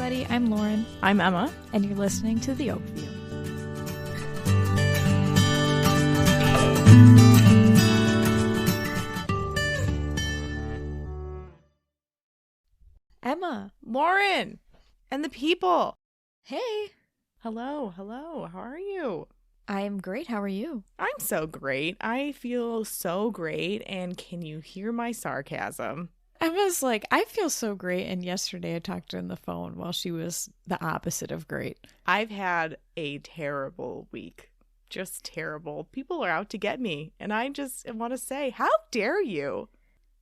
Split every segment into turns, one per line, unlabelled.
everybody. I'm Lauren.
I'm Emma.
And you're listening to the Oakview. Emma.
Lauren. And the people.
Hey.
Hello. How are you?
I am great. How are you?
I'm so great. I feel so great. And can you hear my sarcasm?
Emma's like, I feel so great. And yesterday I talked to her on the phone while she was the opposite of great.
I've had a terrible week. Just terrible. People are out to get me. And I just want to say, how dare you?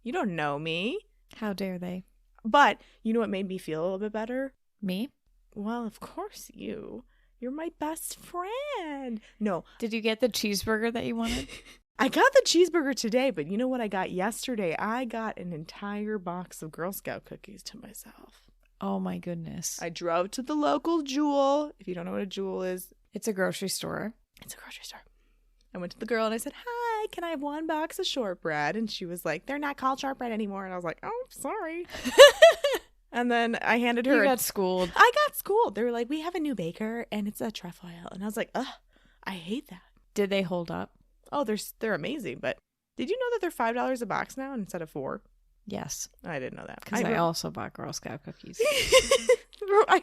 You don't know me.
How dare they?
But you know what made me feel a little bit better?
Me?
Well, of course you. You're my best friend. No.
Did you get the cheeseburger that you wanted?
I got the cheeseburger today, but you know what I got yesterday? I got an entire box of Girl Scout cookies to myself.
Oh my goodness.
I drove to the local Jewel. If you don't know what a Jewel is,
It's a grocery store.
it's a grocery store. I went to the girl and I said, "Hi, can I have one box of shortbread?" And she was like, "They're not called shortbread anymore." And I was like, "Oh, sorry." And then I handed her.
You got schooled.
I got schooled. They were like, "We have a new baker and it's a trefoil." And I was like, "Ugh, I hate that."
Did they hold up?
Oh, they're amazing. But did you know that they're $5 a box now instead of $4?
Yes.
I didn't know that.
Because I also bought Girl Scout cookies.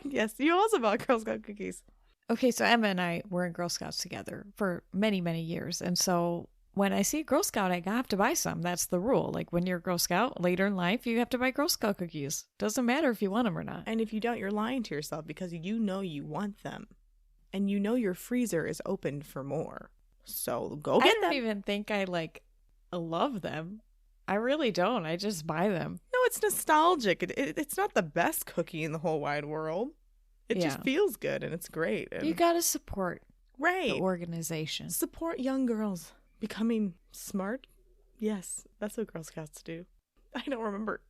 Yes, you also bought Girl Scout cookies.
Okay, so Emma and I were in Girl Scouts together for many, many years. And so when I see a Girl Scout, I have to buy some. That's the rule. Like when you're a Girl Scout later in life, you have to buy Girl Scout cookies. Doesn't matter if you want them or not.
And if you don't, you're lying to yourself because you know you want them. And you know your freezer is open for more. So go get them.
I don't even think I love them. I really don't. I just buy them.
No, it's nostalgic. It's not the best cookie in the whole wide world. It just feels good and it's great. And
you got to support
the
organization.
Support young girls becoming smart. Yes, that's what Girl Scouts do. I don't remember.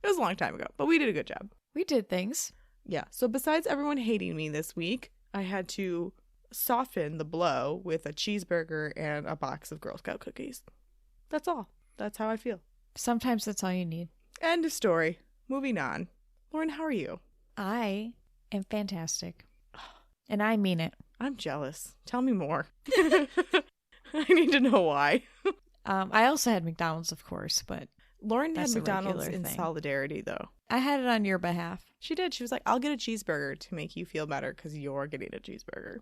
It was a long time ago, but we did a good job.
We did things.
Yeah. So besides everyone hating me this week, I had to soften the blow with a cheeseburger and a box of Girl Scout cookies. That's all. That's how I feel.
Sometimes that's all you need.
End of story. Moving on. Lauren, how are you?
I am fantastic. And I mean it.
I'm jealous. Tell me more. I need to know why.
I also had McDonald's, of course, but
Lauren had McDonald's in solidarity, though.
I had it on your behalf.
She did. She was like, "I'll get a cheeseburger to make you feel better because you're getting a cheeseburger."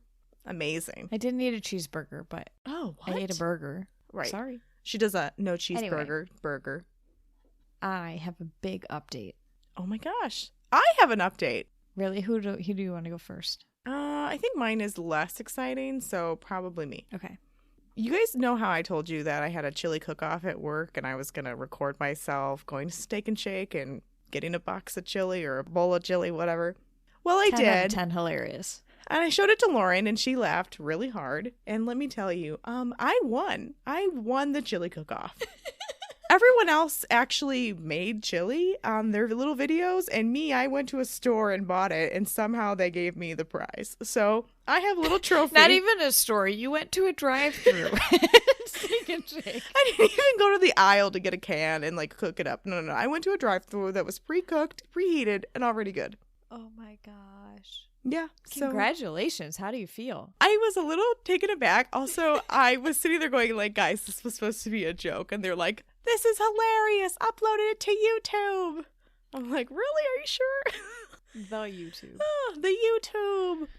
Amazing.
I didn't eat a cheeseburger, but
I
ate a burger.
Right.
Sorry.
She does a no cheeseburger burger.
I have a big update.
Oh my gosh. I have an update.
Really? Who do you want to go first?
I think mine is less exciting, so probably me.
Okay.
You guys know how I told you that I had a chili cook-off at work and I was going to record myself going to Steak and Shake and getting a box of chili or a bowl of chili, whatever. Well, I
10
did.
Out of 10 hilarious.
And I showed it to Lauren and she laughed really hard. And let me tell you, I won. I won the chili cook-off. Everyone else actually made chili on their little videos, and me, I went to a store and bought it, and somehow they gave me the prize. So I have a little trophy.
Not even a store. You went to a drive-thru. Steak and Shake.
I didn't even go to the aisle to get a can and cook it up. No. I went to a drive-thru that was pre-cooked, preheated, and already good.
Oh my gosh.
Yeah.
Congratulations. How do you feel?
I was a little taken aback. Also, I was sitting there going guys, this was supposed to be a joke. And they're like, "This is hilarious. Uploaded it to YouTube." I'm like, really? Are you sure?
The YouTube.
Oh, the YouTube.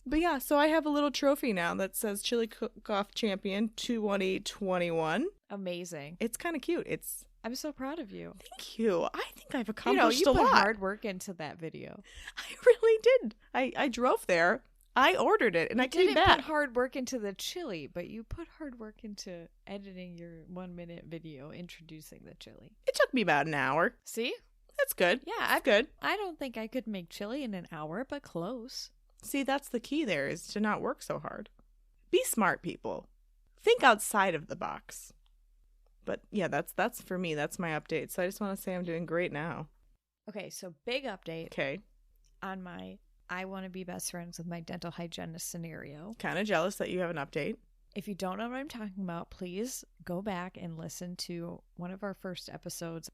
But yeah, so I have a little trophy now that says Chili Cook-Off Champion 2021.
Amazing.
It's kind of cute.
I'm so proud of you.
Thank you. I think I've accomplished a lot.
You put hard work into that video.
I really did. I drove there. I ordered it and I came back.
You didn't put hard work into the chili, but you put hard work into editing your 1-minute video introducing the chili.
It took me about an hour.
See?
That's good.
Yeah,
that's good.
I don't think I could make chili in an hour, but close.
See, that's the key there, is to not work so hard. Be smart, people. Think outside of the box. But yeah, that's for me. That's my update. So I just want to say I'm doing great now.
Okay, so big update.
Okay.
On my I want to be best friends with my dental hygienist scenario.
Kind of jealous that you have an update.
If you don't know what I'm talking about, please go back and listen to one of our first episodes.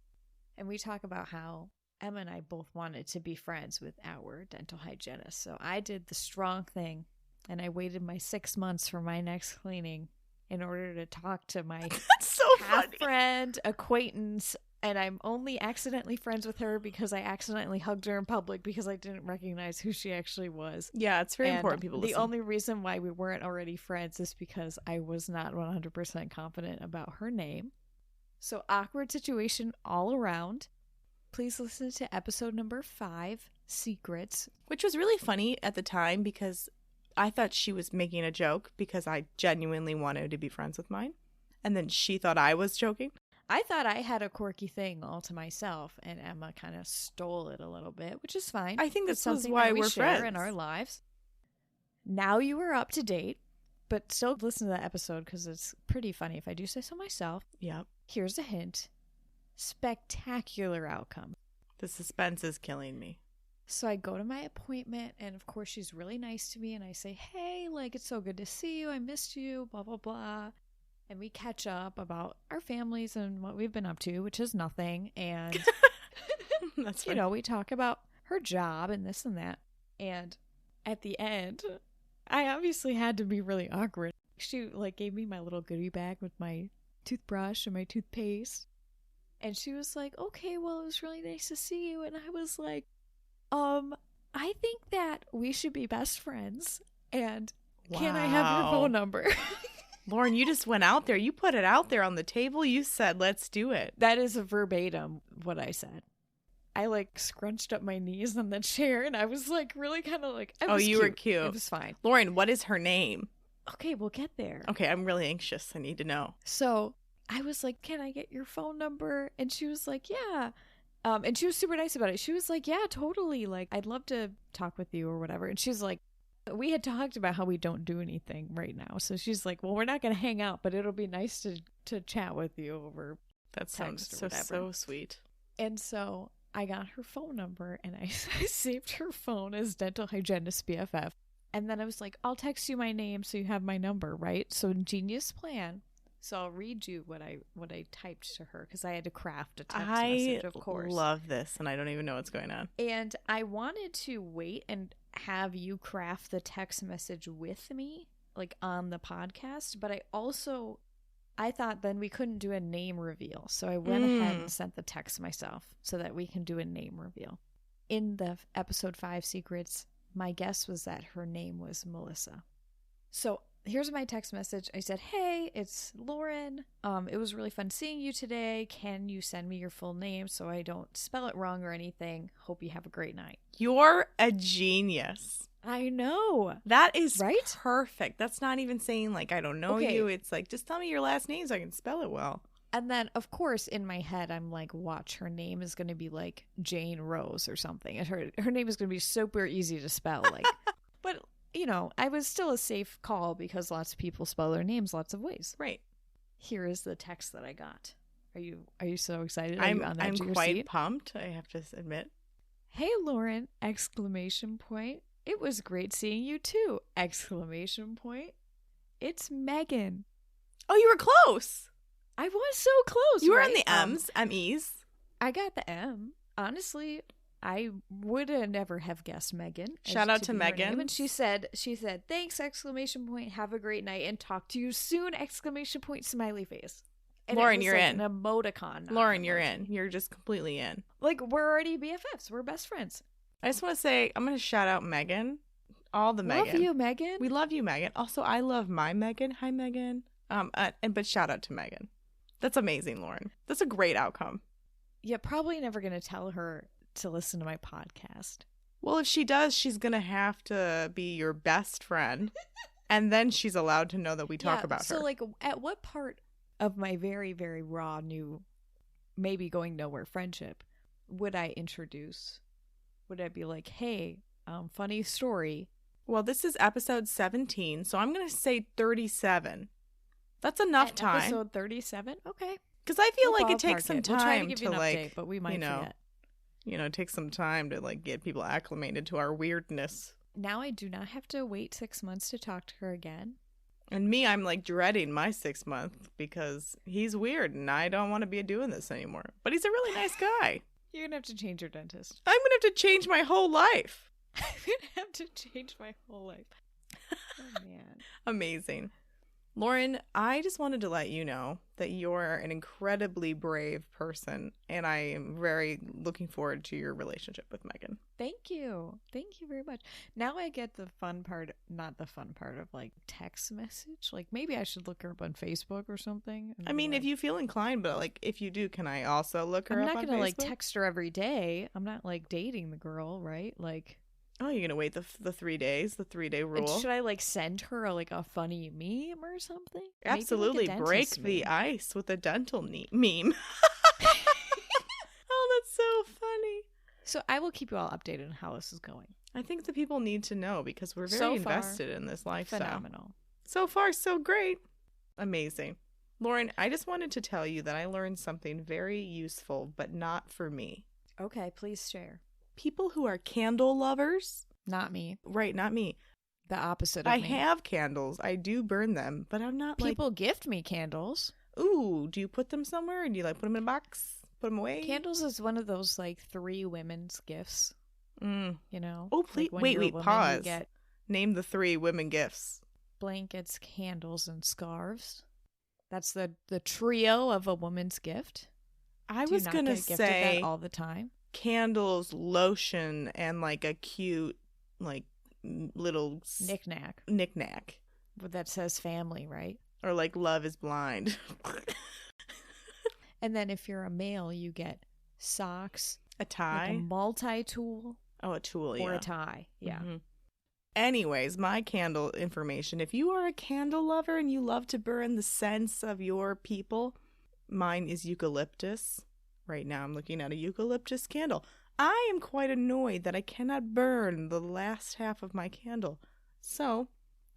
And we talk about how Emma and I both wanted to be friends with our dental hygienist. So I did the strong thing and I waited my 6 months for my next cleaning in order to talk to my
That's so funny.
friend, acquaintance, and I'm only accidentally friends with her because I accidentally hugged her in public because I didn't recognize who she actually was.
Yeah, it's very important people
The
listen.
only reason why we weren't already friends is because I was not 100% confident about her name. So awkward situation all around. Please listen to episode number 5, Secrets.
Which was really funny at the time because I thought she was making a joke because I genuinely wanted to be friends with mine. And then she thought I was joking.
I thought I had a quirky thing all to myself, and Emma kind of stole it a little bit, which is fine.
I think
It's
this was
something
why
that we
we're
share
friends
in our lives. Now you are up to date, but still listen to that episode because it's pretty funny if I do say so myself.
Yep.
Here's a hint. Spectacular outcome.
The suspense is killing me.
So I go to my appointment, and of course she's really nice to me, and I say, hey, like, it's so good to see you. I missed you, blah, blah, blah. And we catch up about our families and what we've been up to, which is nothing. And,
That's funny.
you know, we talk about her job and this and that. And at the end, I obviously had to be really awkward. She, like, gave me my little goodie bag with my toothbrush and my toothpaste. And she was like, okay, well, it was really nice to see you. And I was like, I think that we should be best friends. And can I have your phone number?
Lauren, you just went out there. You put it out there on the table. You said, let's do it.
That is a verbatim what I said. I like scrunched up my knees on the chair and I was like really kind of like,
Oh, you were cute.
It was fine.
Lauren, what is her name?
Okay, we'll get there.
Okay, I'm really anxious. I need to know.
So I was like, can I get your phone number? And she was like, yeah. And she was super nice about it. She was like, yeah, totally. Like, I'd love to talk with you or whatever. And she's like, we had talked about how we don't do anything right now. So she's like, well, we're not going to hang out, but it'll be nice to chat with you over
That sounds
text or whatever.
so sweet.
And so I got her phone number and I saved her phone as Dental Hygienist BFF. And then I was like, I'll text you my name so you have my number, right? So genius plan. So I'll read you what I typed to her because I had to craft a text message, of course.
I love this, and I don't even know what's going on.
And I wanted to wait and have you craft the text message with me, like on the podcast. But I thought then we couldn't do a name reveal. So I went ahead and sent the text myself so that we can do a name reveal. In the episode 5 Secrets, my guess was that her name was Melissa. So here's my text message. I said, hey, it's Lauren. It was really fun seeing you today. Can you send me your full name so I don't spell it wrong or anything? Hope you have a great night.
You're a genius.
I know.
That is
right?
Perfect. That's not even saying like, I don't know you. It's like, just tell me your last name so I can spell it well.
And then, of course, in my head, I'm like, watch, her name is going to be like Jane Rose or something. And her name is going to be super easy to spell. Like, but you know, I was still a safe call because lots of people spell their names lots of ways.
Right.
Here is the text that I got. Are you so excited?
I'm quite pumped, I have to admit.
Hey, Lauren! ! It was great seeing you too! ! It's Megan.
Oh, you were close.
I was so close.
You were
right?
on the M's, MEs.
I got the M. Honestly, I would never have guessed Megan.
Shout out to Megan.
And she said, thanks, ! Have a great night and talk to you soon, ! Smiley face. And
Lauren, you're in.
An emoticon.
Lauren, you're in. You're just completely in.
Like, we're already BFFs. We're best friends.
I just want to say, I'm going to shout out Megan. All the Megan.
Love you, Megan.
We love you, Megan. Also, I love my Megan. Hi, Megan. But shout out to Megan. That's amazing, Lauren. That's a great outcome.
Yeah, probably never going to tell her to listen to my podcast.
Well, if she does, she's going to have to be your best friend. And then she's allowed to know that we talk about her.
So, like, at what part of my very, very raw, new, maybe going nowhere friendship would I introduce? Would I be like, hey, funny story?
Well, this is episode 17, so I'm going to say 37. That's enough time.
Episode 37? Okay.
Because I feel like it takes some time
we'll try to give you an
like,
update, but we might forget.
Take some time to like get people acclimated to our weirdness.
Now I do not have to wait 6 months to talk to her again.
And me, I'm like dreading my 6 month because he's weird and I don't want to be doing this anymore. But he's a really nice guy.
You're going to have to change your dentist.
I'm going to have to change my whole life.
I'm going to have to change my whole life. Oh, man.
Amazing. Lauren, I just wanted to let you know that you're an incredibly brave person, and I am very looking forward to your relationship with Megan.
Thank you. Thank you very much. Now I get the fun part, not the fun part of like text message. Like maybe I should look her up on Facebook or something.
I mean, if you feel inclined, but like if you do, can I also look her up on Facebook?
I'm not going to like text her every day. I'm not like dating the girl, right? Like,
oh, you're going to wait the 3 days, the 3-day rule?
Should I like send her a funny meme or something?
Absolutely.
Like
break the ice with a dental meme. Oh, that's so funny.
So I will keep you all updated on how this is going.
I think the people need to know because we're very invested in this lifestyle.
Phenomenal.
So far, so great. Amazing. Lauren, I just wanted to tell you that I learned something very useful, but not for me.
Okay, please share.
People who are candle lovers.
Not me.
Right, not me.
The opposite of
I
me.
have candles. I do burn them, but I'm not
People gift me candles.
Ooh, do you put them somewhere? Or do you like put them in a box? Put them away?
Candles is one of those like 3 women's gifts. You know?
Oh, please.
Like
wait, pause.
Get
Name the 3 women gifts.
blankets, candles, and scarves. That's the trio of a woman's gift.
I was going to say
that all the time.
Candles, lotion, and like a cute like little knick-knack
that says family, right?
Or like Love is Blind.
And then if you're a male, you get socks,
a tie,
like a multi-tool.
Oh, a tool,
or a tie. Yeah.
Mm-hmm. Anyways, my candle information. If you are a candle lover and you love to burn the scents of your people, mine is eucalyptus. Right now I'm looking at a eucalyptus candle. I am quite annoyed that I cannot burn the last half of my candle. So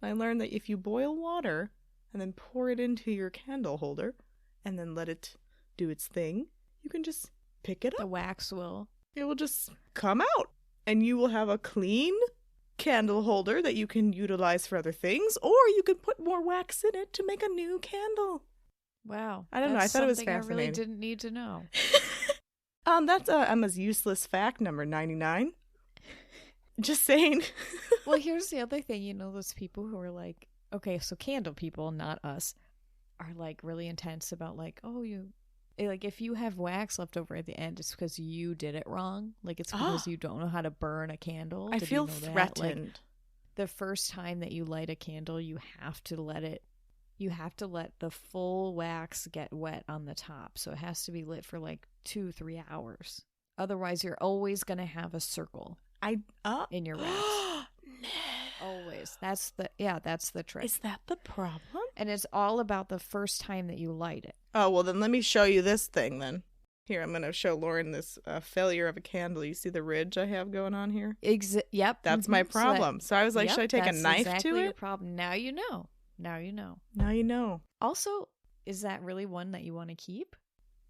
I learned that if you boil water and then pour it into your candle holder and then let it do its thing, you can just pick it up.
The wax will.
It will just come out and you will have a clean candle holder that you can utilize for other things, or you can put more wax in it to make a new candle.
Wow.
I don't know. I thought it was fascinating.
I really didn't need to know.
That's Emma's useless fact number 99. Just saying.
Well, here's the other thing. You know, those people who are like, okay, so candle people, not us, are like really intense about like, oh, like if you have wax left over at the end, it's because you did it wrong. Like it's because you don't know how to burn a candle.
I feel threatened.
Like, the first time that you light a candle, you have to let the full wax get wet on the top. So it has to be lit for like 2-3 hours. Otherwise, you're always going to have a circle in your wax.
No.
Always. That's the trick.
Is that the problem?
And it's all about the first time that you light it.
Oh, well, then let me show you this thing then. Here, I'm going to show Lauren this failure of a candle. You see the ridge I have going on here?
Yep.
That's my problem. So I was like, should I take a knife to it?
Your problem. Now you know. Now you know.
Now you know.
Also, is that really one that you want to keep?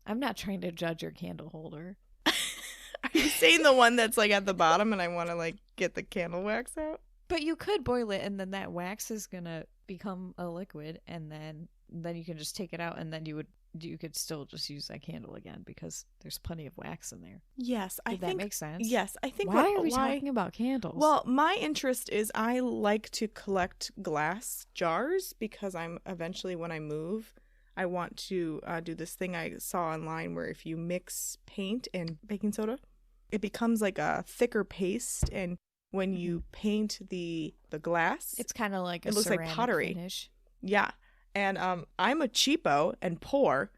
I'm not trying to judge your candle holder.
Are you saying the one that's like at the bottom and I want to like get the candle wax out?
But you could boil it and then that wax is going to become a liquid and then you can just take it out and then you could still just use that candle again because there's plenty of wax in there.
Yes, I think
that makes sense.
Yes, I think.
Why are we talking about candles?
Well, my interest is I like to collect glass jars because eventually when I move, I want to do this thing I saw online where if you mix paint and baking soda, it becomes like a thicker paste, and when you paint the glass,
it's kind of like
it looks like pottery
finish.
Yeah. And I'm a cheapo and poor,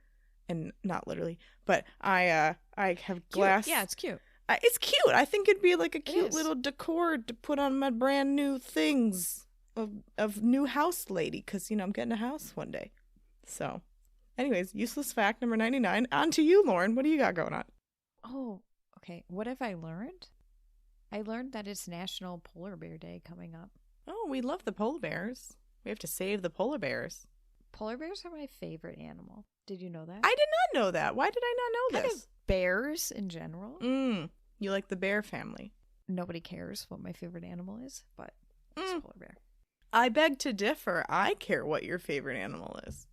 and not literally, but I have glass.
Cute. Yeah, it's cute.
It's cute. I think it'd be like a cute little decor to put on my brand new things of new house lady, because I'm getting a house one day. So, anyways, useless fact number 99. On to you, Lauren. What do you got going on?
Oh, okay. What have I learned? I learned that it's National Polar Bear Day coming up.
Oh, we love the polar bears. We have to save the polar bears.
Polar bears are my favorite animal. Did you know that?
I did not know that. Why did I not know this?
Kind of bears in general.
You like the bear family.
Nobody cares what my favorite animal is, but it's a polar bear.
I beg to differ. I care what your favorite animal is.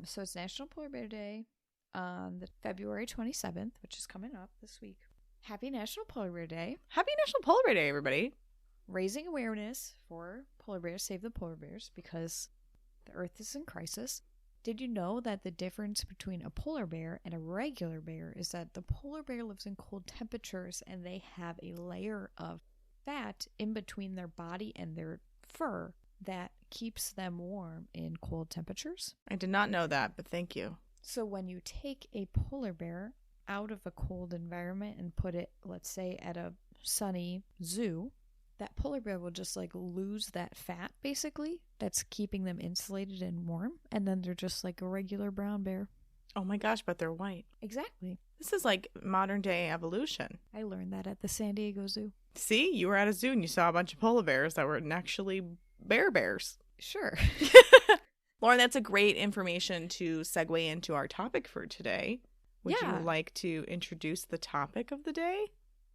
So it's National Polar Bear Day. on the February 27th, which is coming up this week. Happy National Polar Bear Day.
Happy National Polar Bear Day, everybody.
Raising awareness for polar bears, save the polar bears, because the Earth is in crisis. Did you know that the difference between a polar bear and a regular bear is that the polar bear lives in cold temperatures and they have a layer of fat in between their body and their fur that keeps them warm in cold temperatures?
I did not know that, but thank you.
So when you take a polar bear out of a cold environment and put it, let's say, at a sunny zoo, that polar bear will just like lose that fat, basically, that's keeping them insulated and warm, and then they're just like a regular brown bear.
Oh my gosh, but they're white.
Exactly.
This is like modern day evolution.
I learned that at the San Diego Zoo.
See, you were at a zoo and you saw a bunch of polar bears that were actually bears.
Sure.
Lauren, that's a great information to segue into our topic for today. Would you like to introduce the topic of the day?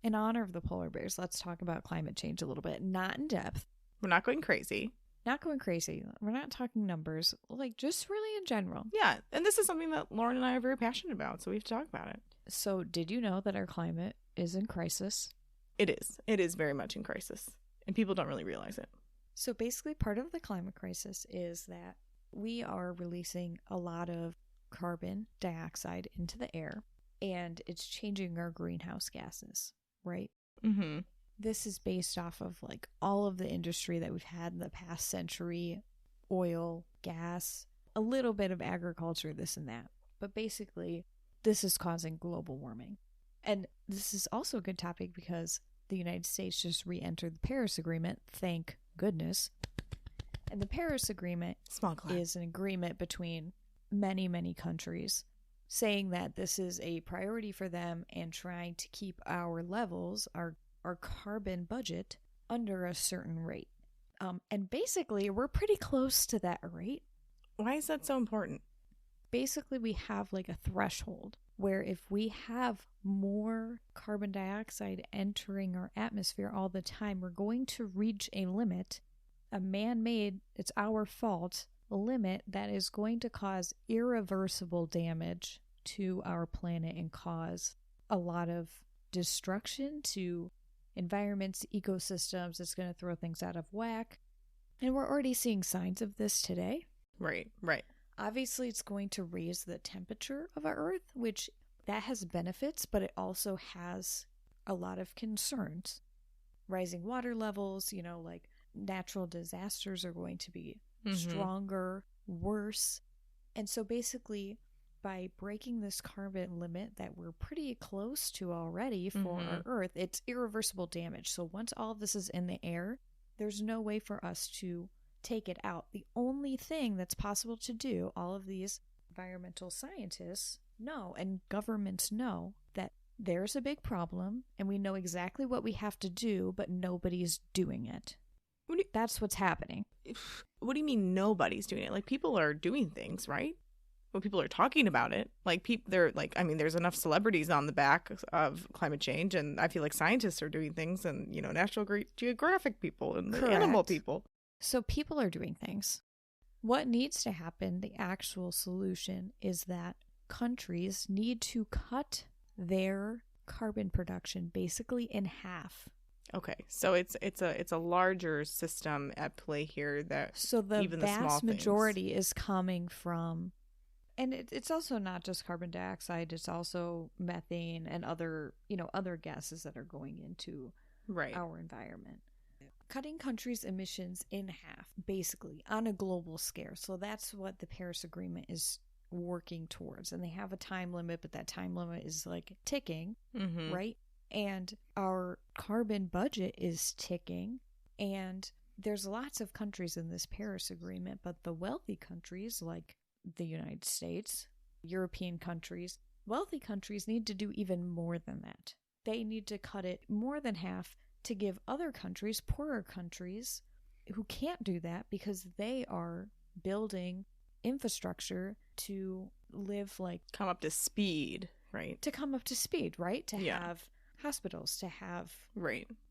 In honor of the polar bears, let's talk about climate change a little bit. Not in depth.
We're not going crazy.
Not going crazy. We're not talking numbers. Like, just really in general.
Yeah, and this is something that Lauren and I are very passionate about, so we have to talk about it.
So, did you know that our climate is in crisis?
It is. It is very much in crisis, and people don't really realize it.
So, basically, part of the climate crisis is that we are releasing a lot of carbon dioxide into the air, and it's changing our greenhouse gases, right?
Mm-hmm.
This is based off of like all of the industry that we've had in the past century, oil, gas, a little bit of agriculture, this and that. But basically, this is causing global warming. And this is also a good topic because the United States just re-entered the Paris Agreement, thank goodness. And the Paris Agreement is an agreement between many, many countries saying that this is a priority for them and trying to keep our levels, our carbon budget, under a certain rate. And basically, we're pretty close to that rate.
Why is that so important?
Basically, we have like a threshold where if we have more carbon dioxide entering our atmosphere all the time, we're going to reach a limit, a man-made, it's our fault, a limit that is going to cause irreversible damage to our planet and cause a lot of destruction to environments, ecosystems. It's going to throw things out of whack. And we're already seeing signs of this today.
Right.
Obviously, it's going to raise the temperature of our Earth, which that has benefits, but it also has a lot of concerns. Rising water levels, like natural disasters are going to be stronger, worse. And so basically, by breaking this carbon limit that we're pretty close to already for our Earth, it's irreversible damage. So once all of this is in the air, there's no way for us to take it out. The only thing that's possible to do, all of these environmental scientists know and governments know that there's a big problem and we know exactly what we have to do, but nobody's doing it. That's what's happening.
What do you mean nobody's doing it? Like, people are doing things, right? Well, people are talking about it. Like, there's enough celebrities on the back of climate change, and I feel like scientists are doing things, and, National Geographic people and the animal people.
So people are doing things. What needs to happen, the actual solution, is that countries need to cut their carbon production basically in half.
Okay, so it's a larger system at play here that
so the
even the small
vast majority is coming from, and it's also not just carbon dioxide, it's also methane and other gases that are going into our environment. Cutting countries' emissions in half, basically, on a global scale. So that's what the Paris Agreement is working towards. And they have a time limit, but that time limit is like ticking, right? And our carbon budget is ticking. And there's lots of countries in this Paris Agreement, but the wealthy countries like the United States, European countries, wealthy countries need to do even more than that. They need to cut it more than half to give other countries, poorer countries, who can't do that because they are building infrastructure to live like...
come up to speed, right?
To come up to speed, right? To have hospitals, to have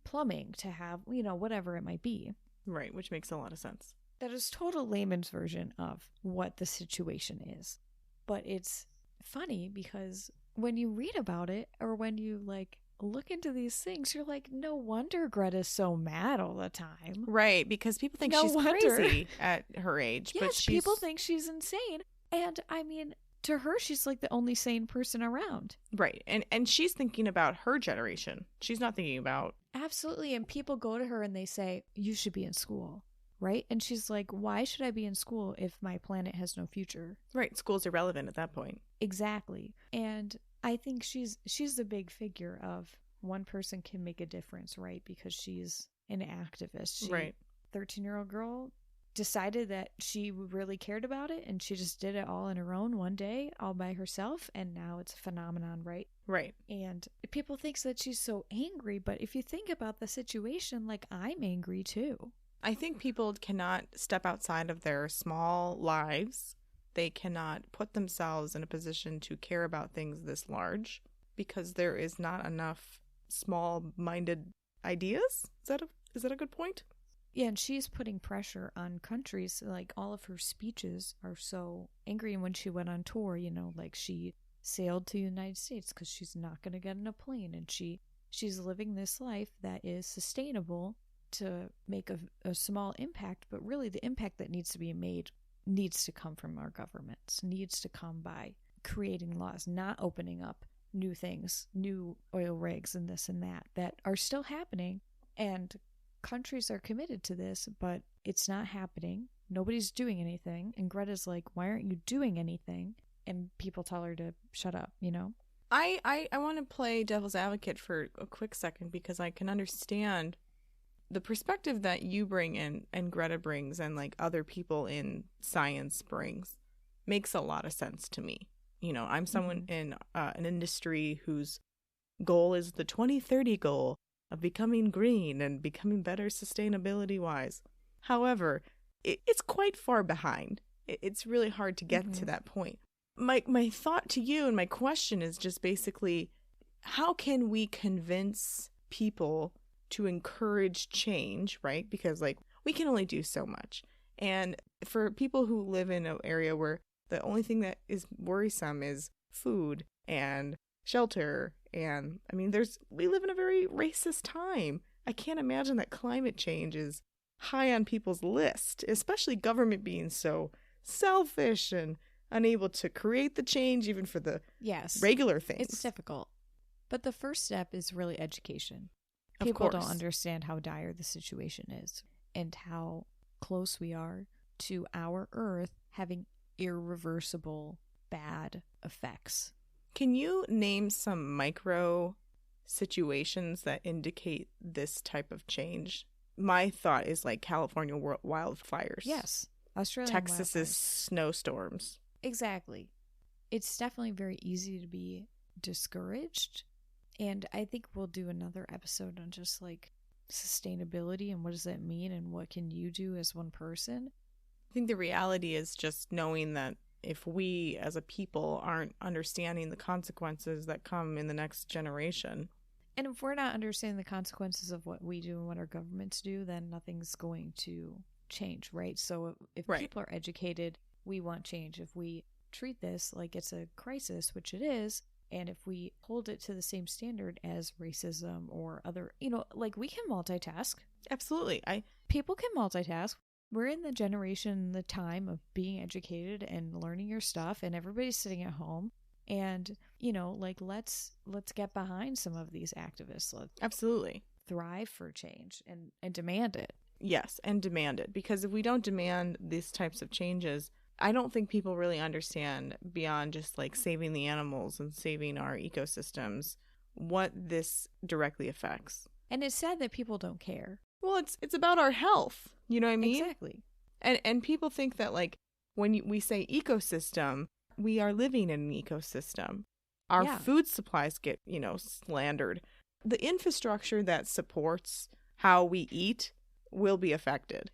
plumbing, to have, whatever it might be.
Right, which makes a lot of sense.
That is total layman's version of what the situation is. But it's funny because when you read about it or when you like look into these things, you're like, no wonder Greta's so mad all the time.
Right, because people think
No
she's
wonder.
crazy at her age.
Yes,
but
people think she's insane. And I mean, to her, she's like the only sane person around.
Right. And she's thinking about her generation. She's not thinking about...
Absolutely. And people go to her and they say, you should be in school, right? And she's like, why should I be in school if my planet has no future?
Right. School's irrelevant at that point.
Exactly. And I think she's the big figure of one person can make a difference, right? Because she's an activist.
Right.
13-year-old girl decided that she really cared about it, and she just did it all on her own one day, all by herself, and now it's a phenomenon, right?
Right.
And people think that she's so angry, but if you think about the situation, like, I'm angry too.
I think people cannot step outside of their small lives. They cannot put themselves in a position to care about things this large because there is not enough small-minded ideas. Is that a good point?
Yeah, and she's putting pressure on countries. Like, all of her speeches are so angry. And when she went on tour, you know, like, she sailed to the United States because she's not going to get in a plane. And she's living this life that is sustainable to make a small impact. But really, the impact that needs to be made needs to come from our governments, needs to come by creating laws, not opening up new things, new oil rigs and this and that are still happening. And countries are committed to this, but it's not happening. Nobody's doing anything. And Greta's like, why aren't you doing anything? And people tell her to shut up, you know?
I want to play devil's advocate for a quick second because I can understand the perspective that you bring in and Greta brings and like other people in science brings makes a lot of sense to me. You know, I'm someone in an industry whose goal is the 2030 goal of becoming green and becoming better sustainability wise. However, it's quite far behind. It's really hard to get to that point. My thought to you and my question is just basically, how can we convince people to encourage change, right? Because like we can only do so much. And for people who live in an area where the only thing that is worrisome is food and shelter, and I mean we live in a very racist time. I can't imagine that climate change is high on people's list, especially government being so selfish and unable to create the change even for the regular things.
It's difficult. But the first step is really education. People don't understand how dire the situation is and how close we are to our Earth having irreversible bad effects.
Can you name some micro situations that indicate this type of change? My thought is like California wildfires.
Yes. Australian
Texas's
wildfires.
Snowstorms.
Exactly. It's definitely very easy to be discouraged. And I think we'll do another episode on just like sustainability and what does that mean and what can you do as one person.
I think the reality is just knowing that if we as a people aren't understanding the consequences that come in the next generation.
And if we're not understanding the consequences of what we do and what our governments do, then nothing's going to change, right? So if people are educated, we want change. If we treat this like it's a crisis, which it is, and if we hold it to the same standard as racism or other, you know, like we can multitask.
Absolutely.
People can multitask. We're in the generation, the time of being educated and learning your stuff, and everybody's sitting at home. And, you know, like let's get behind some of these activists. Let's
absolutely
thrive for change and demand it.
Yes, and demand it. Because if we don't demand these types of changes, I don't think people really understand beyond just like saving the animals and saving our ecosystems what this directly affects.
And it's sad that people don't care.
Well, it's about our health. You know what I mean?
Exactly.
And people think that like when we say ecosystem, we are living in an ecosystem. Our food supplies get, you know, slandered. The infrastructure that supports how we eat will be affected.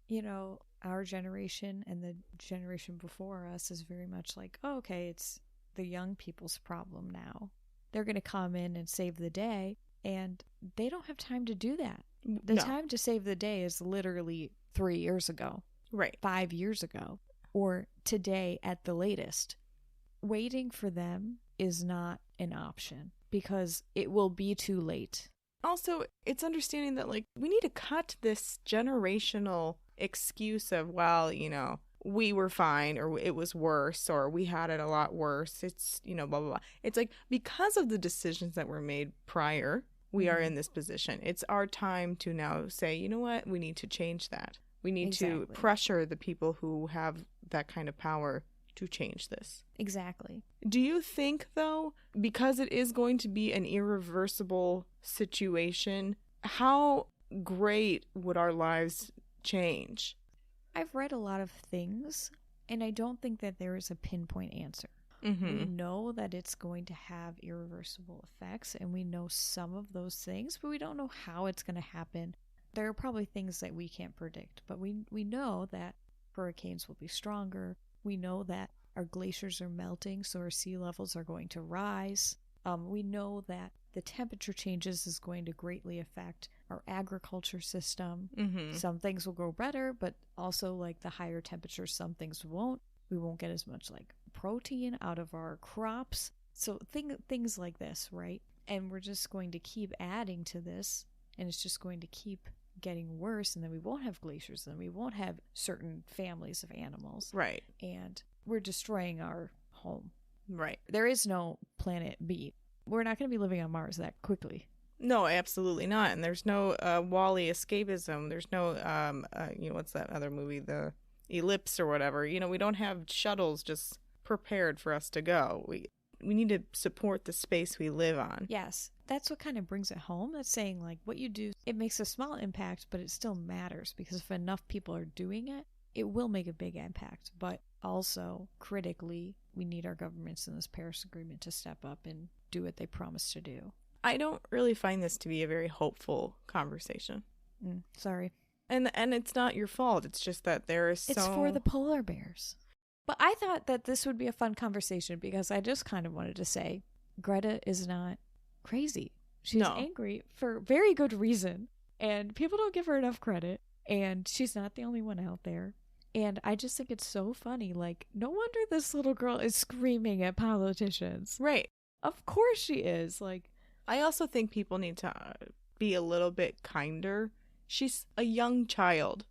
You know, our generation and the generation before us is very much like, oh, okay, it's the young people's problem now. They're going to come in and save the day, and they don't have time to do that. The time to save the day is literally 3 years ago.
Right.
5 years ago. Or today at the latest. waiting for them is not an option because it will be too late.
Also, it's understanding that, like, we need to cut this generational excuse of, well, you know, we were fine, or it was worse, or we had it a lot worse. It's, you know, blah, blah, blah. It's like, because of the decisions that were made prior, we are in this position. It's our time to now say, you know what, we need to change that. We need to pressure the people who have that kind of power to change this.
Exactly.
Do you think, though, because it is going to be an irreversible situation, how great would our lives change?
I've read a lot of things, and I don't think that there is a pinpoint answer. We know that it's going to have irreversible effects, and we know some of those things, but we don't know how it's going to happen. There are probably things that we can't predict, but we know that hurricanes will be stronger. We know that our glaciers are melting, so our sea levels are going to rise. We know that the temperature changes is going to greatly affect our agriculture system. Some things will grow better, but also, like, the higher temperatures, some things won't. We won't get as much, like, protein out of our crops. So things like this, right? And we're just going to keep adding to this, and it's just going to keep getting worse, and then we won't have glaciers, and we won't have certain families of animals.
Right.
And we're destroying our home.
Right.
There is no planet B. We're not going to be living on Mars that quickly.
No, absolutely not. And there's no Wall-E escapism. There's no, you know, what's that other movie? The Ellipse or whatever. You know, we don't have shuttles just prepared for us to go. We need to support the space we live on.
Yes. That's what kind of brings it home. That's saying, like, what you do, it makes a small impact, but it still matters, because if enough people are doing it, it will make a big impact. But also, critically, we need our governments in this Paris Agreement to step up and do what they promised to do.
I don't really find this to be a very hopeful conversation.
Sorry.
And it's not your fault. It's just that there is
It's for the polar bears. But I thought that this would be a fun conversation, because I just kind of wanted to say Greta is not crazy. She's angry for very good reason, and people don't give her enough credit, and she's not the only one out there. And I just think it's so funny. Like, no wonder this little girl is screaming at politicians.
Right.
Of course she is. Like,
I also think people need to be a little bit kinder. She's a young child.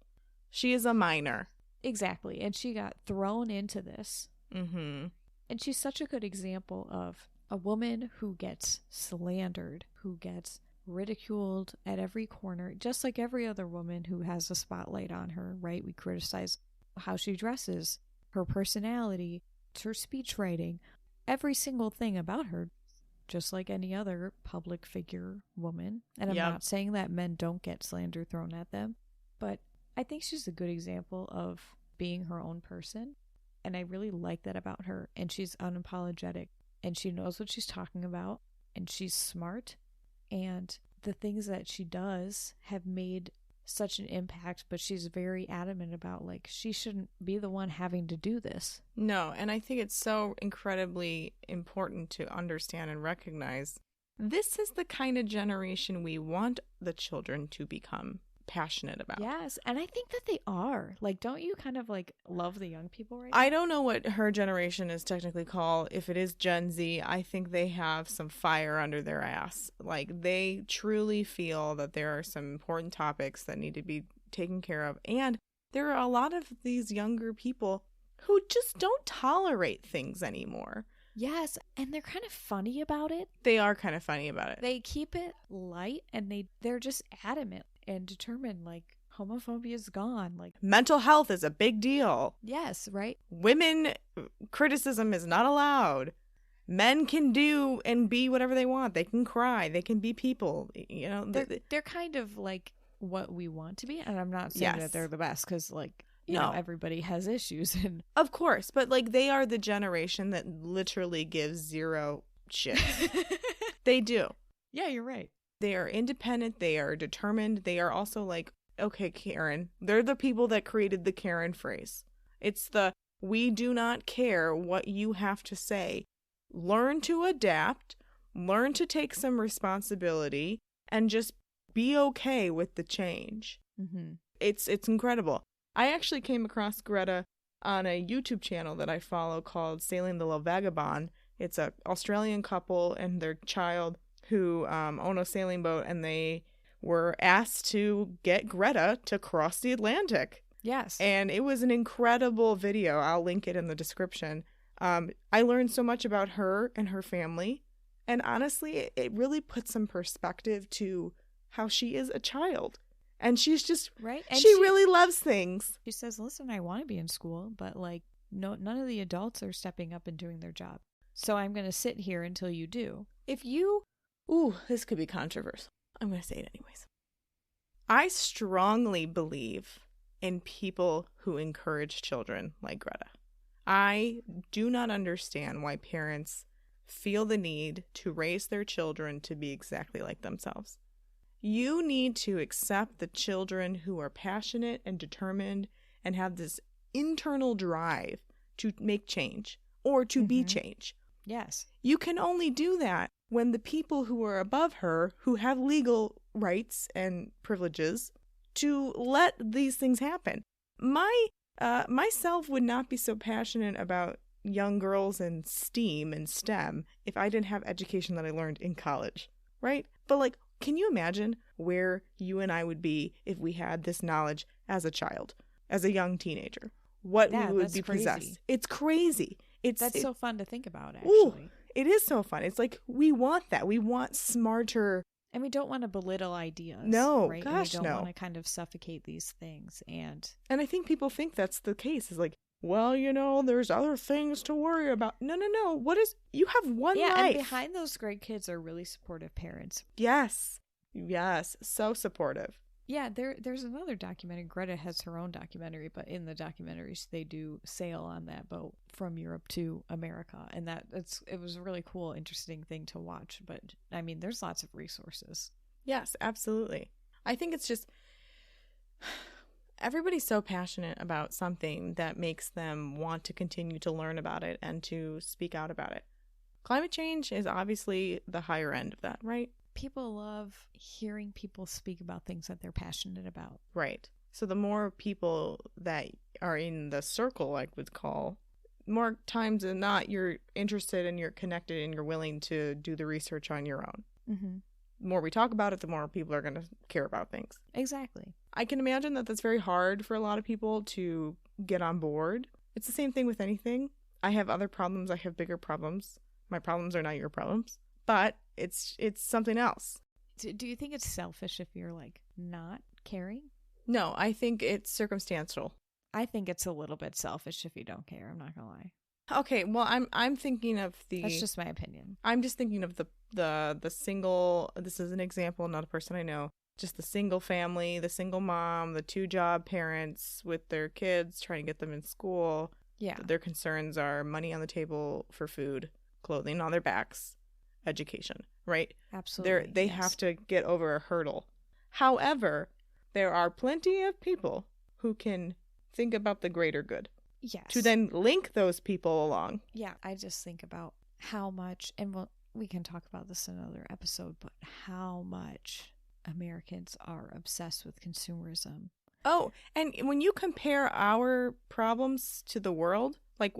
She is a minor.
Exactly. And she got thrown into this.
And
she's such a good example of a woman who gets slandered, who gets ridiculed at every corner, just like every other woman who has a spotlight on her, right? We criticize how she dresses, her personality, her speech writing, every single thing about her, just like any other public figure woman. And I'm not saying that men don't get slander thrown at them, but I think she's a good example of being her own person. And I really like that about her. And she's unapologetic, and she knows what she's talking about, and she's smart. And the things that she does have made such an impact, but she's very adamant about, like, she shouldn't be the one having to do this.
No, and I think it's so incredibly important to understand and recognize this is the kind of generation we want the children to become passionate about.
Yes, and I think that they are. Like, don't you kind of, like, love the young people right now?
I don't know what her generation is technically called. If it is Gen Z, I think they have some fire under their ass. Like, they truly feel that there are some important topics that need to be taken care of. And there are a lot of these younger people who just don't tolerate things anymore.
Yes, and they're kind of funny about it.
They are kind of funny about it.
They keep it light, and they're just adamant and determined, like, homophobia is gone. Like,
mental health is a big deal.
Yes, right?
Women criticism is not allowed. Men can do and be whatever they want. They can cry. They can be people. You know,
they're kind of like what we want to be. And I'm not saying that they're the best, because, like, you know, everybody has issues. And
of course, but, like, they are the generation that literally gives zero shit. They do.
Yeah, you're right.
They are independent. They are determined. They are also like, okay, Karen. They're the people that created the Karen phrase. It's the, we do not care what you have to say. Learn to adapt. Learn to take some responsibility, and just be okay with the change. It's incredible. I actually came across Greta on a YouTube channel that I follow called Sailing the Love Vagabond. It's an Australian couple and their child who own a sailing boat, and they were asked to get Greta to cross the Atlantic.
Yes.
And it was an incredible video. I'll link it in the description. I learned so much about her and her family. And honestly, it really puts some perspective to how she is a child. And she's just,
right. And
she really loves things.
She says, listen, I want to be in school, but like, no, none of the adults are stepping up and doing their job. So I'm going to sit here until you do.
This could be controversial. I'm going to say it anyways. I strongly believe in people who encourage children like Greta. I do not understand why parents feel the need to raise their children to be exactly like themselves. You need to accept the children who are passionate and determined and have this internal drive to make change or to be change.
Yes.
You can only do that when the people who are above her, who have legal rights and privileges to let these things happen. Myself would not be so passionate about young girls and STEAM and STEM if I didn't have education that I learned in college, right? But like, can you imagine where you and I would be if we had this knowledge as a child, as a young teenager? What we would be possessed. It's crazy.
That's so fun to think about, actually.
Ooh, it is so fun. It's like, we want that. We want smarter.
And we don't want to belittle ideas.
No,
right?
gosh,
and we don't
no.
want to kind of suffocate these things. And
I think people think that's the case. It's like, well, there's other things to worry about. No. You have one life.
And behind those great kids are really supportive parents.
Yes. So supportive.
Yeah, there's another documentary. Greta has her own documentary, but in the documentaries they do sail on that boat from Europe to America, and it was a really cool, interesting thing to watch. But I mean, there's lots of resources.
Yes, absolutely. I think it's just everybody's so passionate about something that makes them want to continue to learn about it and to speak out about it. Climate change is obviously the higher end of that, right?
People love hearing people speak about things that they're passionate about.
Right. So the more people that are in the circle, I would call, more times than not, you're interested and you're connected and you're willing to do the research on your own.
Mm-hmm.
The more we talk about it, the more people are going to care about things.
Exactly.
I can imagine that that's very hard for a lot of people to get on board. It's the same thing with anything. I have other problems. I have bigger problems. My problems are not your problems. But it's something else.
Do you think it's selfish if you're like not caring?
No, I think it's circumstantial.
I think it's a little bit selfish if you don't care. I'm not gonna lie.
Okay, well, I'm thinking of the.
That's just my opinion.
I'm just thinking of the single. This is an example, not a person I know. Just the single family, the single mom, the 2-job parents with their kids trying to get them in school.
Yeah.
Their concerns are money on the table for food, clothing on their backs, education, right?
Absolutely.
They have to get over a hurdle. However, there are plenty of people who can think about the greater good.
Yes.
To then link those people along.
Yeah, I just think about how much, and we can talk about this in another episode, but how much Americans are obsessed with consumerism.
Oh, and when you compare our problems to the world, like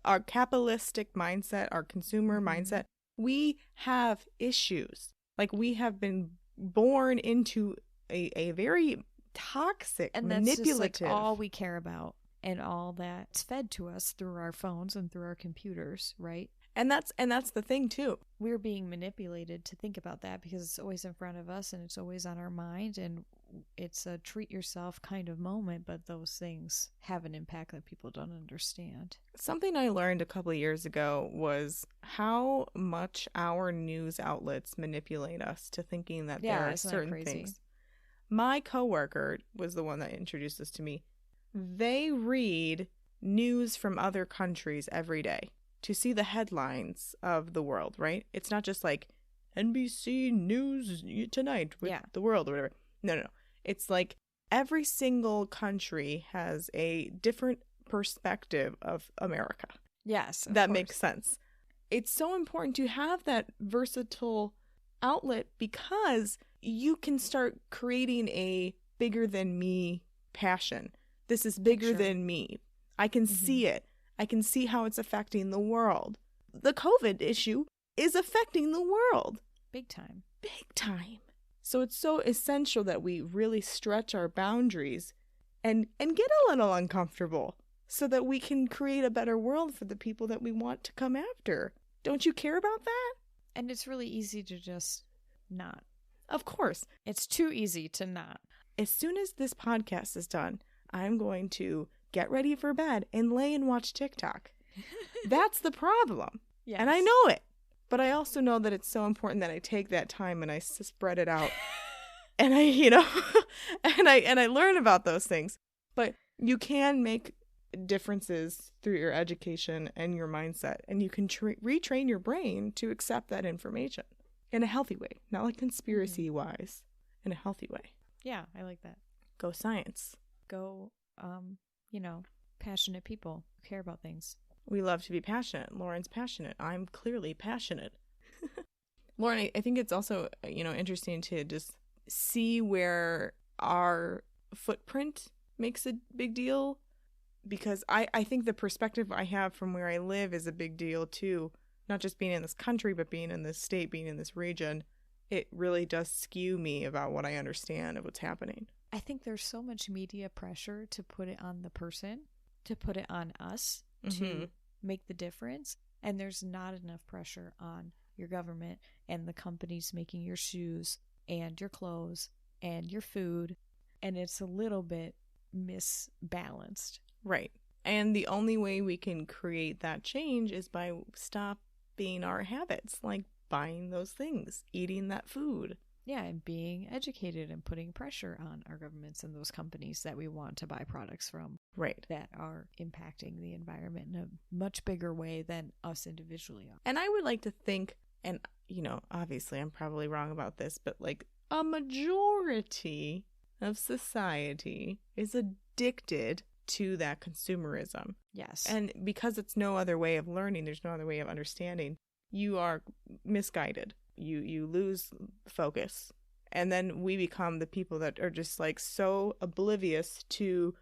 our capitalistic mindset, our consumer mindset, we have issues. Like, we have been born into a very toxic,
and
manipulative.
That's just like all we care about, and all that's fed to us through our phones and through our computers, right?
And that's the thing too.
We're being manipulated to think about that because it's always in front of us and it's always on our mind, and it's a treat yourself kind of moment, but those things have an impact that people don't understand.
Something I learned a couple of years ago was how much our news outlets manipulate us to thinking that there are certain things. My coworker was the one that introduced this to me. They read news from other countries every day to see the headlines of the world, right? It's not just like NBC News Tonight with the world or whatever. No. It's like every single country has a different perspective of America.
Yes.
That makes sense. It's so important to have that versatile outlet because you can start creating a bigger than me passion. This is bigger than me. I can see it. I can see how it's affecting the world. The COVID issue is affecting the world.
Big time.
Big time. So it's so essential that we really stretch our boundaries and get a little uncomfortable so that we can create a better world for the people that we want to come after. Don't you care about that?
And it's really easy to just not.
Of course.
It's too easy to not.
As soon as this podcast is done, I'm going to get ready for bed and lay and watch TikTok. That's the problem. Yes. And I know it. But I also know that it's so important that I take that time and I spread it out. And I, and I learn about those things. But you can make differences through your education and your mindset. And you can retrain your brain to accept that information in a healthy way. Not like conspiracy-wise. In a healthy way.
Yeah, I like that.
Go science.
Go, passionate people who care about things.
We love to be passionate. Lauren's passionate. I'm clearly passionate. Lauren, I think it's also, interesting to just see where our footprint makes a big deal. Because I think the perspective I have from where I live is a big deal too. Not just being in this country, but being in this state, being in this region. It really does skew me about what I understand of what's happening.
I think there's so much media pressure to put it on the person, to put it on us, to make the difference. And there's not enough pressure on your government and the companies making your shoes and your clothes and your food. And it's a little bit misbalanced.
Right. And the only way we can create that change is by stopping our habits, like buying those things, eating that food.
Yeah, and being educated and putting pressure on our governments and those companies that we want to buy products from.
Right.
That are impacting the environment in a much bigger way than us individually are.
And I would like to think, and, obviously I'm probably wrong about this, but like a majority of society is addicted to that consumerism.
Yes.
And because it's no other way of learning, there's no other way of understanding, you are misguided. You lose focus. And then we become the people that are just like so oblivious to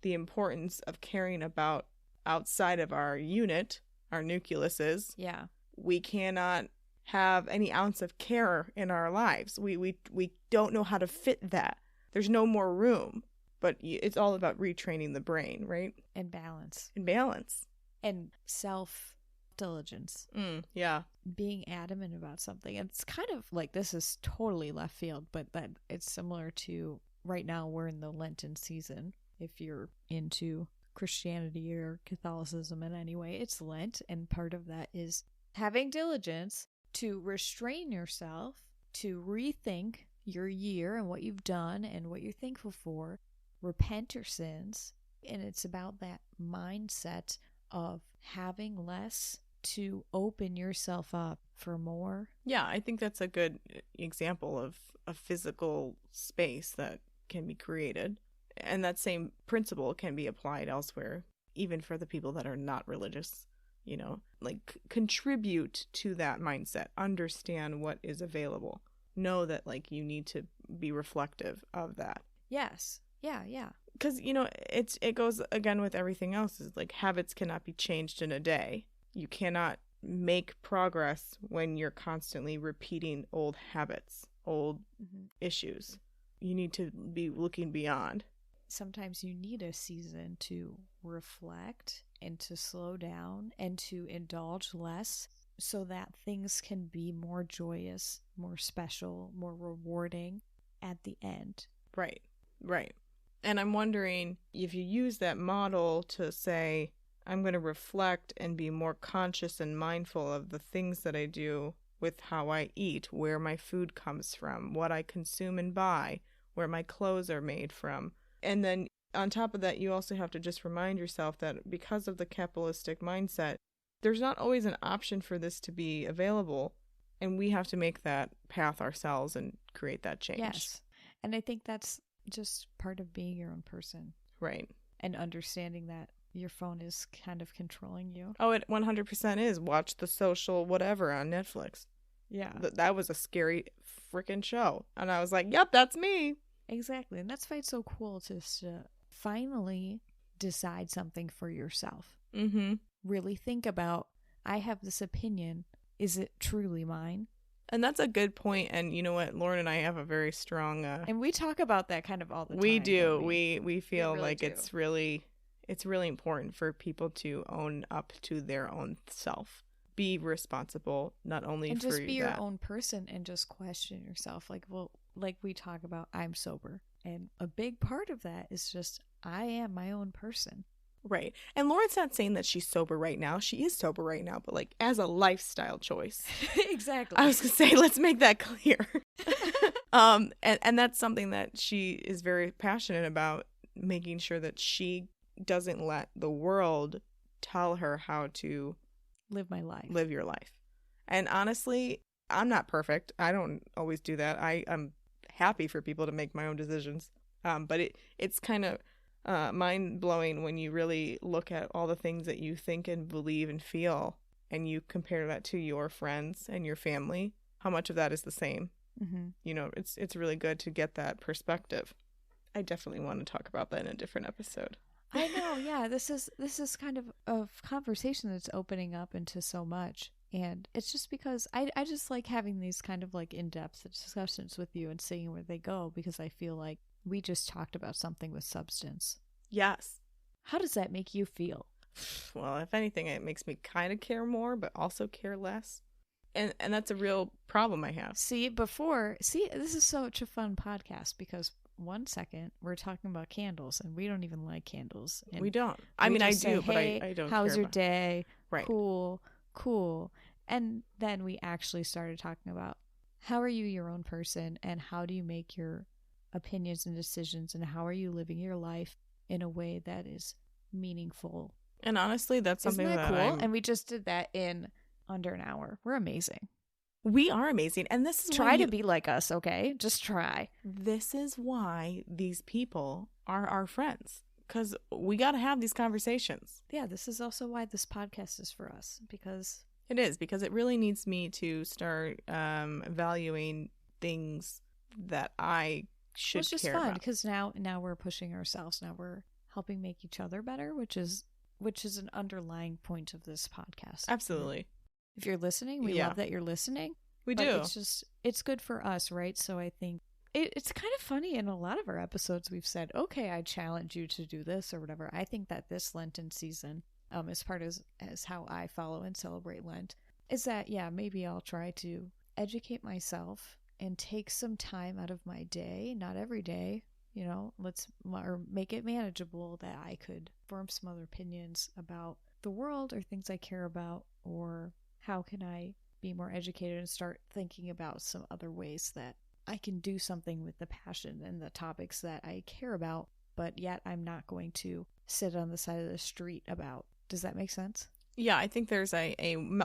the importance of caring about outside of our unit, our nucleuses.
Yeah.
We cannot have any ounce of care in our lives. We don't know how to fit that. There's no more room. But it's all about retraining the brain, right?
And balance.
And balance.
And self-diligence.
Yeah.
Being adamant about something. And it's kind of like, this is totally left field, but that it's similar to right now we're in the Lenten season. If you're into Christianity or Catholicism in any way, it's Lent. And part of that is having diligence to restrain yourself, to rethink your year and what you've done and what you're thankful for. Repent your sins. And it's about that mindset of having less to open yourself up for more.
Yeah, I think that's a good example of a physical space that can be created. And that same principle can be applied elsewhere, even for the people that are not religious, like contribute to that mindset, understand what is available, know that like you need to be reflective of that.
Yes. Yeah.
Because, it goes again with everything else is like habits cannot be changed in a day. You cannot make progress when you're constantly repeating old habits, old issues. You need to be looking beyond.
Sometimes you need a season to reflect and to slow down and to indulge less so that things can be more joyous, more special, more rewarding at the end.
Right. And I'm wondering if you use that model to say, I'm going to reflect and be more conscious and mindful of the things that I do with how I eat, where my food comes from, what I consume and buy, where my clothes are made from. And then on top of that, you also have to just remind yourself that because of the capitalistic mindset, there's not always an option for this to be available. And we have to make that path ourselves and create that change.
Yes. And I think that's just part of being your own person.
Right.
And understanding that your phone is kind of controlling you.
Oh, it 100% is. Watch The Social whatever on Netflix.
Yeah.
That was a scary freaking show. And I was like, yep, that's me.
Exactly. And that's why it's so cool to finally decide something for yourself.
Mm-hmm.
Really think about, I have this opinion. Is it truly mine?
And that's a good point. And you know what? Lauren and I have a very strong...
and we talk about that kind of all the time.
We do. We feel
really
like
do.
it's really important for people to own up to their own self. Be responsible, not only
and
for
just be
that.
your own person and just question yourself. Like, well, like we talk about, I'm sober. And a big part of that is just, I am my own person.
Right. And Lauren's not saying that she's sober right now. She is sober right now, but like as a lifestyle choice.
Exactly.
I was going to say, let's make that clear. And that's something that she is very passionate about, making sure that she doesn't let the world tell her how to
live my life.
Live your life. And honestly, I'm not perfect. I don't always do that. I'm happy for people to make my own decisions. But it's kind of mind-blowing when you really look at all the things that you think and believe and feel, and you compare that to your friends and your family, how much of that is the same.
Mm-hmm.
You know, it's really good to get that perspective. I definitely want to talk about that in a different episode.
I know, yeah. This is kind of a conversation that's opening up into so much. And it's just because I just like having these kind of like in-depth discussions with you and seeing where they go, because I feel like we just talked about something with substance.
Yes.
How does that make you feel?
Well, if anything, it makes me kind of care more, but also care less. And that's a real problem I have.
See, this is such a fun podcast because 1 second we're talking about candles and we don't even like candles. And
we don't. I mean, I do, but
hey,
I don't.
How's
care
your
about
day?
Right.
Cool. And then we actually started talking about how are you your own person and how do you make your opinions and decisions and how are you living your life in a way that is meaningful.
And honestly, that's something
Isn't that
that
cool? And we just did that in under an hour. We're amazing.
We are amazing. And this is
try to be like us, okay? Just try.
This is why these people are our friends, because we got to have these conversations.
Yeah, this is also why this podcast is for us, because
it really needs me to start valuing things that I should care about.
It's just fun because now we're pushing ourselves. Now we're helping make each other better, which is an underlying point of this podcast.
Absolutely.
If you're listening, we love that you're listening.
We do.
It's good for us, right? So I think it's kind of funny in a lot of our episodes we've said, okay, I challenge you to do this or whatever. I think that this Lenten season, as part as how I follow and celebrate Lent, is that, maybe I'll try to educate myself and take some time out of my day, not every day, or make it manageable that I could form some other opinions about the world or things I care about, or how can I be more educated and start thinking about some other ways that I can do something with the passion and the topics that I care about, but yet I'm not going to sit on the side of the street about. Does that make sense?
Yeah, I think there's a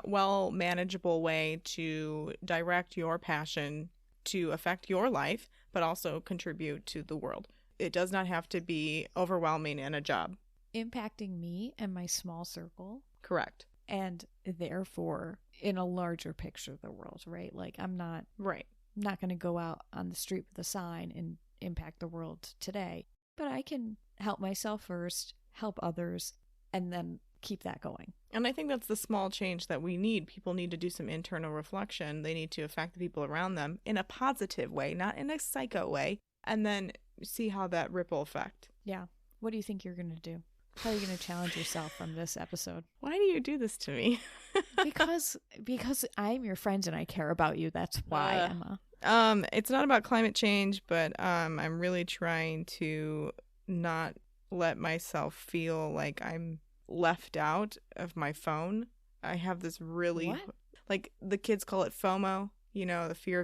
well manageable way to direct your passion to affect your life, but also contribute to the world. It does not have to be overwhelming in a job.
Impacting me and my small circle.
Correct.
And therefore, in a larger picture of the world, right? Like, I'm not going to go out on the street with a sign and impact the world today, but I can help myself first, help others, and then keep that going.
And I think that's the small change that we need. People need to do some internal reflection. They need to affect the people around them in a positive way, not in a psycho way, and then see how that ripple effect.
Yeah. What do you think you're going to do? How are you going to challenge yourself from this episode?
Why do you do this to me?
because I'm your friend and I care about you. That's why,
Emma. It's not about climate change, but I'm really trying to not let myself feel like I'm left out of my phone. I have this really like the kids call it FOMO, the fear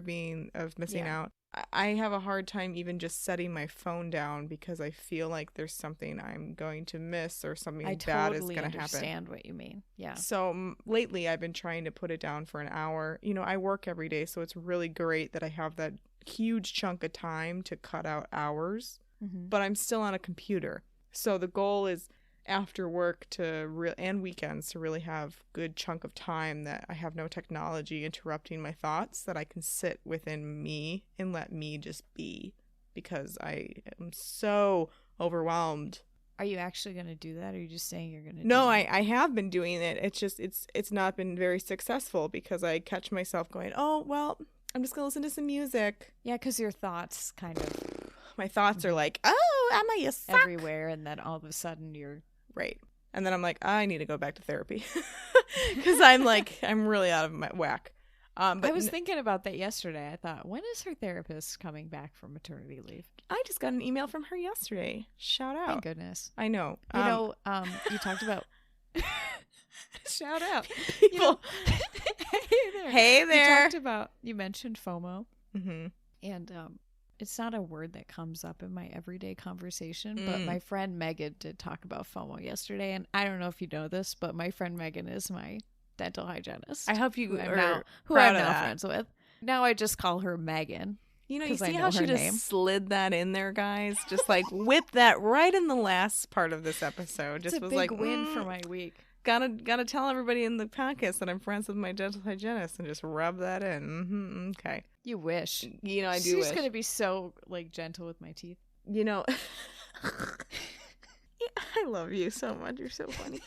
of missing out. I have a hard time even just setting my phone down because I feel like there's something I'm going to miss or something bad is going to happen.
I understand what you mean. Yeah.
So lately I've been trying to put it down for an hour. I work every day, so it's really great that I have that huge chunk of time to cut out hours, but I'm still on a computer. So the goal is after work and weekends to really have good chunk of time that I have no technology interrupting my thoughts, that I can sit within me and let me just be, because I am so overwhelmed
Are you actually going to do that, or are you just saying you're going to do
No,
that?
I have been doing it. It's just, it's not been very successful because I catch myself going, oh, well, I'm just going to listen to some music.
Yeah, because your thoughts kind of...
My thoughts are like, oh, Emma, you suck.
everywhere, and then all of a sudden you're...
Right. And then I'm like, I need to go back to therapy because I'm really out of my whack. But
I was thinking about that yesterday. I thought, when is her therapist coming back from maternity leave?
I just got an email from her yesterday. Shout out.
Thank goodness.
I know.
You talked about... Shout out.
People.
Hey there.
Hey there.
You mentioned FOMO.
Mm-hmm.
And it's not a word that comes up in my everyday conversation, but my friend Megan did talk about FOMO yesterday. And I don't know if you know this, but my friend Megan is my dental hygienist.
I hope you
who I'm now friends with. Now I just call her Megan.
You
see
how she just slid that in there, guys? Just like whipped that right in the last part of this episode. Just
it's a
was
big
like,
win for my week.
Gotta tell everybody in the podcast that I'm friends with my dental hygienist and just rub that in. Mm-hmm, okay.
You wish.
I do
She's
wish.
gonna be so gentle with my teeth.
I love you so much. You're so funny.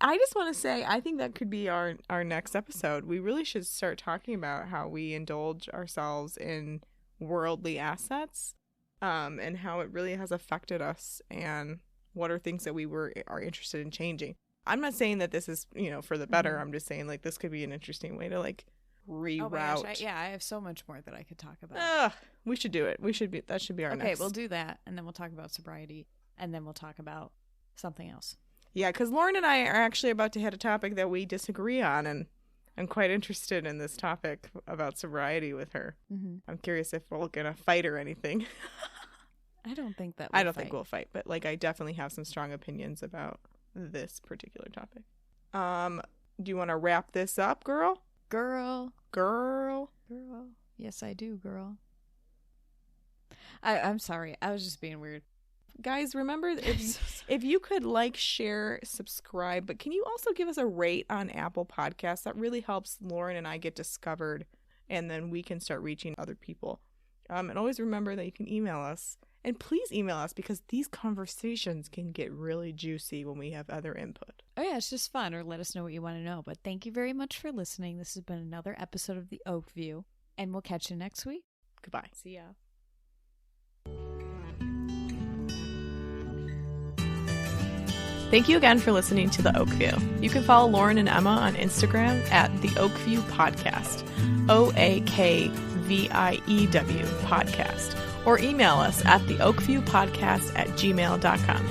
I just want to say, I think that could be our next episode. We really should start talking about how we indulge ourselves in worldly assets, and how it really has affected us, and what are things that we are interested in changing. I'm not saying that this is, for the better. I'm just saying this could be an interesting way to reroute.
Oh my gosh, I have so much more that I could talk about.
We should do it. That should be our next.
Okay, we'll do that, and then we'll talk about sobriety, and then we'll talk about something else.
Yeah, because Lauren and I are actually about to hit a topic that we disagree on, and I'm quite interested in this topic about sobriety with her. Mm-hmm. I'm curious if we're gonna fight or anything.
I don't think that
I don't think we'll fight, but I definitely have some strong opinions about this particular topic. Do you want to wrap this up, girl?
Girl. Yes, I do, girl. I'm sorry. I was just being weird.
Guys, remember, if you could share, subscribe, but can you also give us a rate on Apple Podcasts? That really helps Lauren and I get discovered, and then we can start reaching other people. And always remember that you can email us. And please email us, because these conversations can get really juicy when we have other input.
Oh, yeah, it's just fun, or let us know what you want to know. But thank you very much for listening. This has been another episode of The Oakview, and we'll catch you next week.
Goodbye.
See ya.
Thank you again for listening to The Oakview. You can follow Lauren and Emma on Instagram at The Oakview Podcast, OAKVIEW Podcast, or email us at theoakviewpodcast@gmail.com.